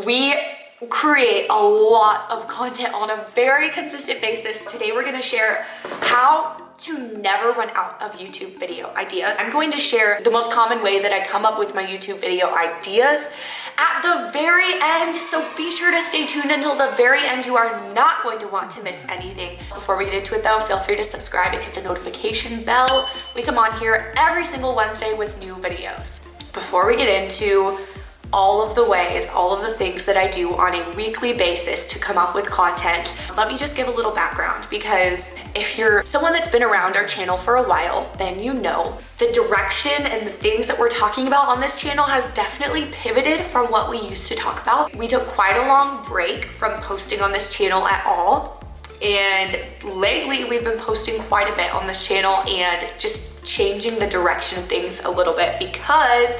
We create a lot of content on a very consistent basis. Today we're gonna share how to never run out of YouTube video ideas. I'm going to share the most common way that I come up with my YouTube video ideas at the very end, so be sure to stay tuned until the very end. You are not going to want to miss anything. Before we get into it though, feel free to subscribe and hit the notification bell. We come on here every single Wednesday with new videos. Before we get into all of the ways, all of the things that I do on a weekly basis to come up with content, let me just give a little background, because if you're someone that's been around our channel for a while, then you know the direction and the things that we're talking about on this channel has definitely pivoted from what we used to talk about. We took quite a long break from posting on this channel at all, and lately we've been posting quite a bit on this channel and just changing the direction of things a little bit, because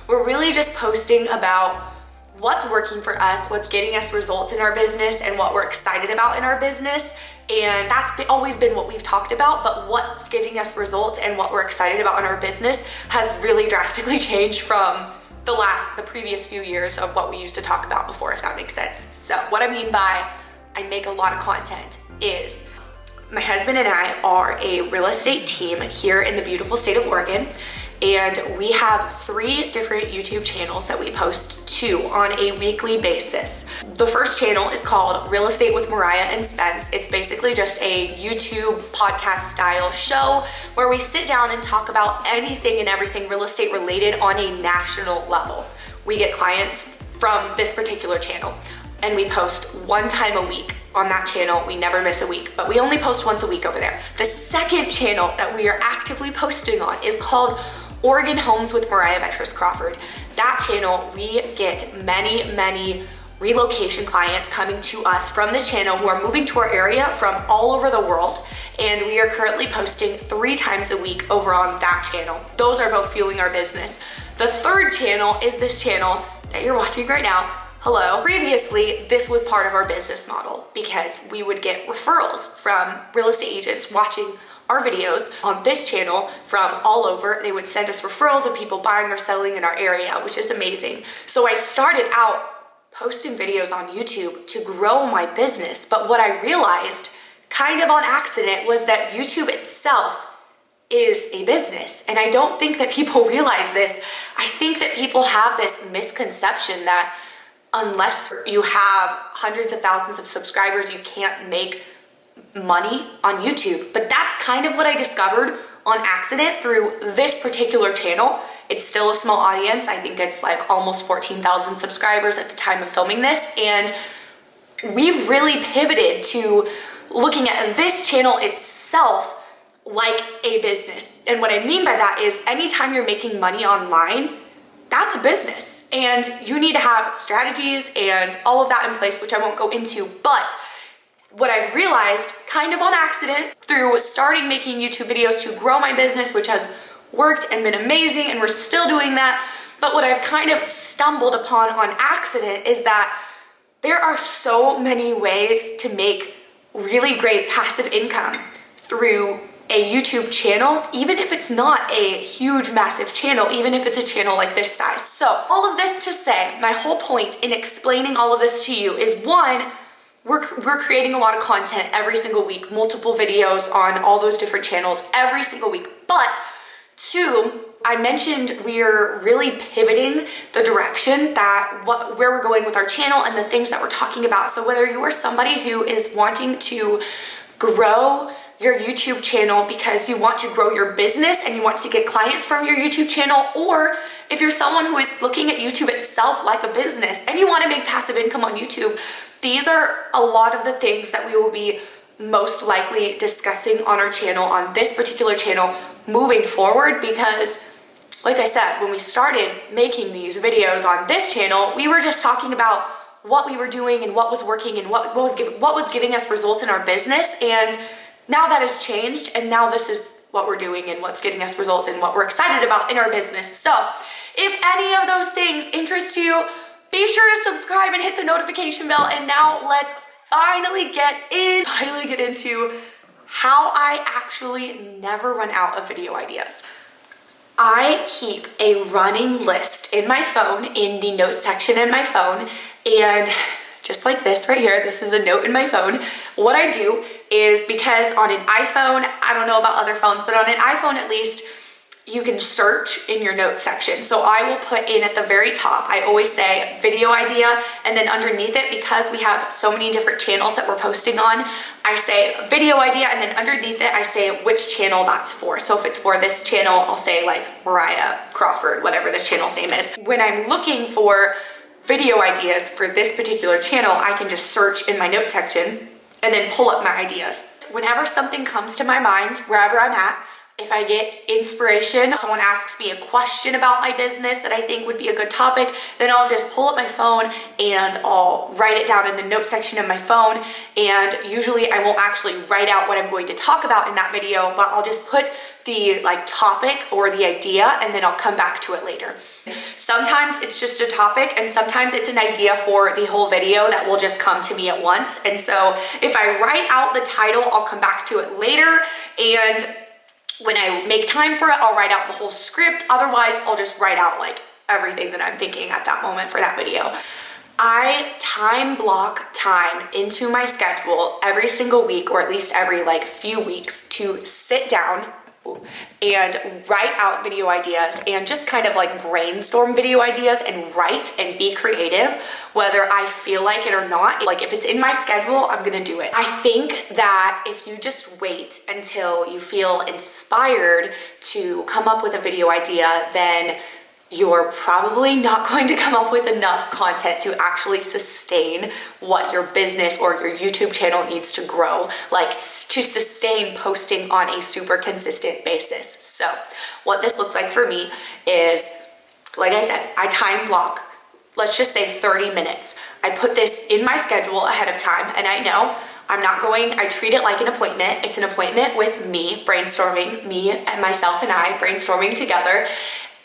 we're really just posting about what's working for us, what's getting us results in our business, and what we're excited about in our business. And that's always been what we've talked about, but what's giving us results and what we're excited about in our business has really drastically changed from the previous few years of what we used to talk about before, if that makes sense. So what I mean by I make a lot of content is my husband and I are a real estate team here in the beautiful state of Oregon. And we have 3 different YouTube channels that we post to on a weekly basis. The first channel is called Real Estate with Mariah and Spenc. It's basically just a YouTube podcast style show where we sit down and talk about anything and everything real estate related on a national level. We get clients from this particular channel and we post 1 time a week on that channel. We never miss a week, but we only post once a week over there. The second channel that we are actively posting on is called Oregon Homes with Mariah Crawford. That channel, we get many relocation clients coming to us from this channel who are moving to our area from all over the world, and we are currently posting 3 times a week over on that channel. Those are both fueling our business. The third channel is this channel that you're watching right now. Hello. Previously, this was part of our business model because we would get referrals from real estate agents watching our videos on this channel from all over. They would send us referrals of people buying or selling in our area, which is amazing. So I started out posting videos on YouTube to grow my business. But what I realized kind of on accident was that YouTube itself is a business. And I don't think that people realize this. I think that people have this misconception that unless you have hundreds of thousands of subscribers, you can't make money on YouTube. But that's kind of what I discovered on accident through this particular channel. It's still a small audience. I think it's like almost 14,000 subscribers at the time of filming this. And we've really pivoted to looking at this channel itself like a business. And what I mean by that is anytime you're making money online, that's a business. And you need to have strategies and all of that in place, which I won't go into. But what I've realized kind of on accident through starting making YouTube videos to grow my business, which has worked and been amazing, and we're still doing that. But what I've kind of stumbled upon on accident is that there are so many ways to make really great passive income through a YouTube channel, even if it's not a huge, massive channel, even if it's a channel like this size. So all of this to say, my whole point in explaining all of this to you is, 1, we're creating a lot of content every single week, multiple videos on all those different channels every single week. But 2, I mentioned we're really pivoting the direction that where we're going with our channel and the things that we're talking about. So whether you are somebody who is wanting to grow your YouTube channel because you want to grow your business and you want to get clients from your YouTube channel, or if you're someone who is looking at YouTube itself like a business and you want to make passive income on YouTube, these are a lot of the things that we will be most likely discussing on our channel, on this particular channel moving forward. Because like I said, when we started making these videos on this channel, we were just talking about what we were doing and what was working and what was giving us results in our business. And now that has changed, and now this is what we're doing and what's getting us results and what we're excited about in our business. So if any of those things interest you, be sure to subscribe and hit the notification bell. And now let's finally get into how I actually never run out of video ideas. I keep a running list in my phone, in the notes section in my phone, And just like this right here, this is a note in my phone. What I do is, because on an iPhone, I don't know about other phones, but on an iPhone at least, you can search in your notes section. So I will put in at the very top, I always say video idea, and then underneath it, because we have so many different channels that we're posting on, I say video idea, and then underneath it, I say which channel that's for. So if it's for this channel, I'll say like Mariah, Crawford, whatever this channel's name is. When I'm looking for video ideas for this particular channel, I can just search in my notes section and then pull up my ideas. Whenever something comes to my mind, wherever I'm at, if I get inspiration, someone asks me a question about my business that I think would be a good topic, then I'll just pull up my phone and I'll write it down in the note section of my phone. And usually I won't actually write out what I'm going to talk about in that video, but I'll just put the topic or the idea, and then I'll come back to it later. Sometimes it's just a topic, and sometimes it's an idea for the whole video that will just come to me at once. And so if I write out the title, I'll come back to it later, and when I make time for it, I'll write out the whole script. Otherwise, I'll just write out like everything that I'm thinking at that moment for that video. I time block time into my schedule every single week, or at least every few weeks, to sit down and write out video ideas and just kind of brainstorm video ideas and write and be creative, whether I feel like it or not. If it's in my schedule, I'm gonna do it. I think that if you just wait until you feel inspired to come up with a video idea, then you're probably not going to come up with enough content to actually sustain what your business or your YouTube channel needs to grow, to sustain posting on a super consistent basis. So what this looks like for me is, like I said, I time block, let's just say 30 minutes. I put this in my schedule ahead of time, and I know I treat it like an appointment. It's an appointment with me brainstorming, me and myself and I brainstorming together.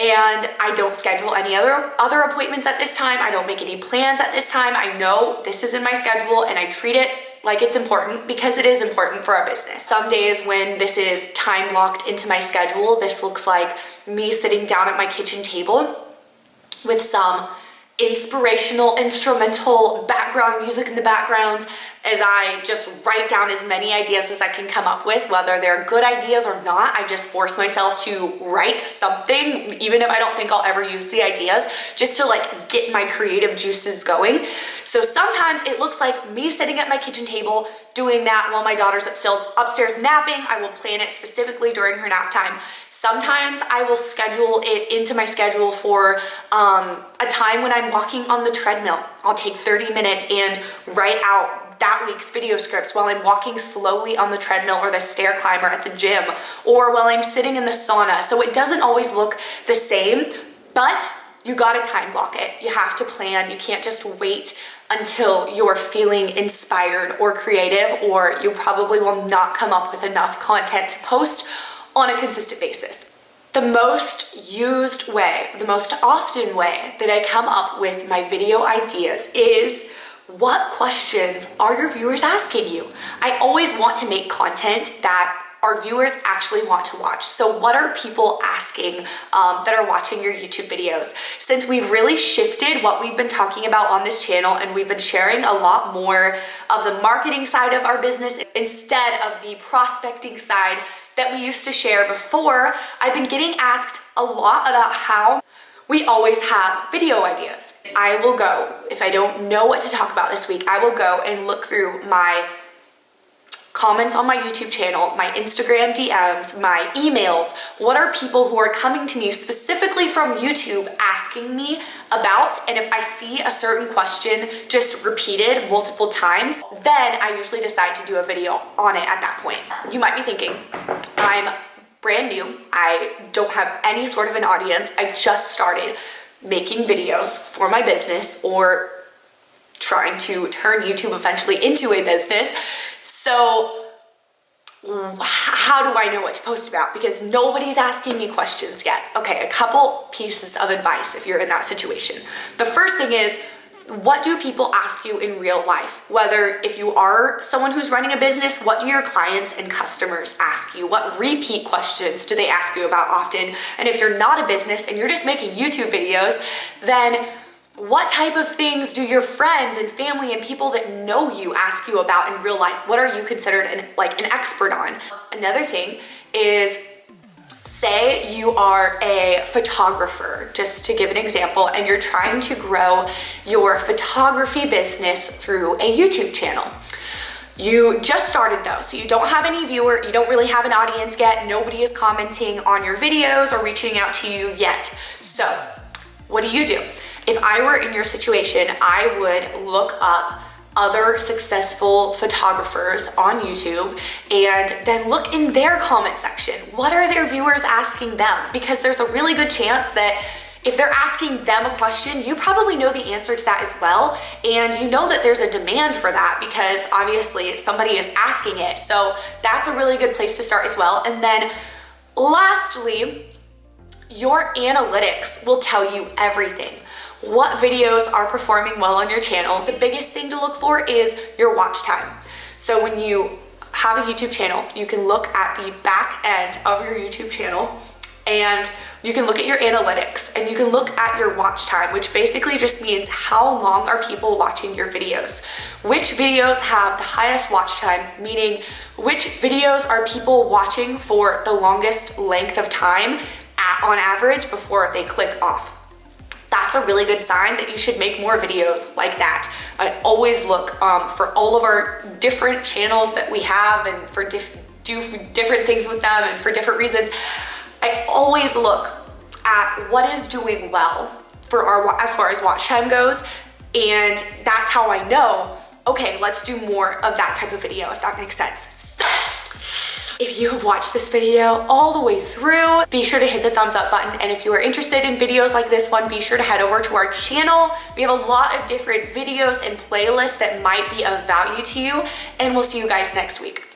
And I don't schedule any other appointments at this time. I don't make any plans at this time. I know this is in my schedule, and I treat it like it's important, because it is important for our business. Some days when this is time blocked into my schedule, this looks like me sitting down at my kitchen table with some inspirational instrumental background music in the background as I just write down as many ideas as I can come up with, whether they're good ideas or not. I just force myself to write something, even if I don't think I'll ever use the ideas, just to get my creative juices going. So sometimes it looks like me sitting at my kitchen table doing that while my daughter's upstairs napping. I will plan it specifically during her nap time. Sometimes I will schedule it into my schedule for a time when I'm walking on the treadmill. I'll take 30 minutes and write out that week's video scripts while I'm walking slowly on the treadmill or the stair climber at the gym, or while I'm sitting in the sauna. So it doesn't always look the same, but you gotta time block it. You have to plan. You can't just wait until you're feeling inspired or creative, or you probably will not come up with enough content to post on a consistent basis. The most used way, the most often way that I come up with my video ideas is, what questions are your viewers asking you? I always want to make content that our viewers actually want to watch. So what are people asking that are watching your YouTube videos? Since we've really shifted what we've been talking about on this channel, and we've been sharing a lot more of the marketing side of our business instead of the prospecting side that we used to share before, I've been getting asked a lot about how we always have video ideas. I will go, if I don't know what to talk about this week, I will go and look through my comments on my YouTube channel, my Instagram DMs, my emails. What are people who are coming to me specifically from YouTube asking me about? And if I see a certain question just repeated multiple times, then I usually decide to do a video on it at that point. You might be thinking, I'm brand new. I don't have any sort of an audience. I just started making videos for my business, or trying to turn YouTube eventually into a business. So how do I know what to post about? Because nobody's asking me questions yet. Okay, a couple pieces of advice if you're in that situation. The first thing is, what do people ask you in real life? Whether if you are someone who's running a business, what do your clients and customers ask you? What repeat questions do they ask you about often? And if you're not a business and you're just making YouTube videos, then What type of things do your friends and family and people that know you ask you about in real life? What are you considered an expert on? Another thing is, say you are a photographer, just to give an example, and you're trying to grow your photography business through a YouTube channel. You just started though, so you don't have any viewer, you don't really have an audience yet, nobody is commenting on your videos or reaching out to you yet. So what do? If I were in your situation, I would look up other successful photographers on YouTube and then look in their comment section. What are their viewers asking them? Because there's a really good chance that if they're asking them a question, you probably know the answer to that as well. And you know that there's a demand for that because obviously somebody is asking it. So that's a really good place to start as well. And then lastly, your analytics will tell you everything. What videos are performing well on your channel? The biggest thing to look for is your watch time. So when you have a YouTube channel, you can look at the back end of your YouTube channel and you can look at your analytics and you can look at your watch time, which basically just means how long are people watching your videos. Which videos have the highest watch time, meaning which videos are people watching for the longest length of time on average before they click off. That's a really good sign that you should make more videos like that. I always look for all of our different channels that we have and for do different things with them and for different reasons. I always look at what is doing well for as far as watch time goes, and that's how I know, okay, let's do more of that type of video, if that makes sense. So, if you have watched this video all the way through, be sure to hit the thumbs up button. And if you are interested in videos like this one, be sure to head over to our channel. We have a lot of different videos and playlists that might be of value to you, and we'll see you guys next week.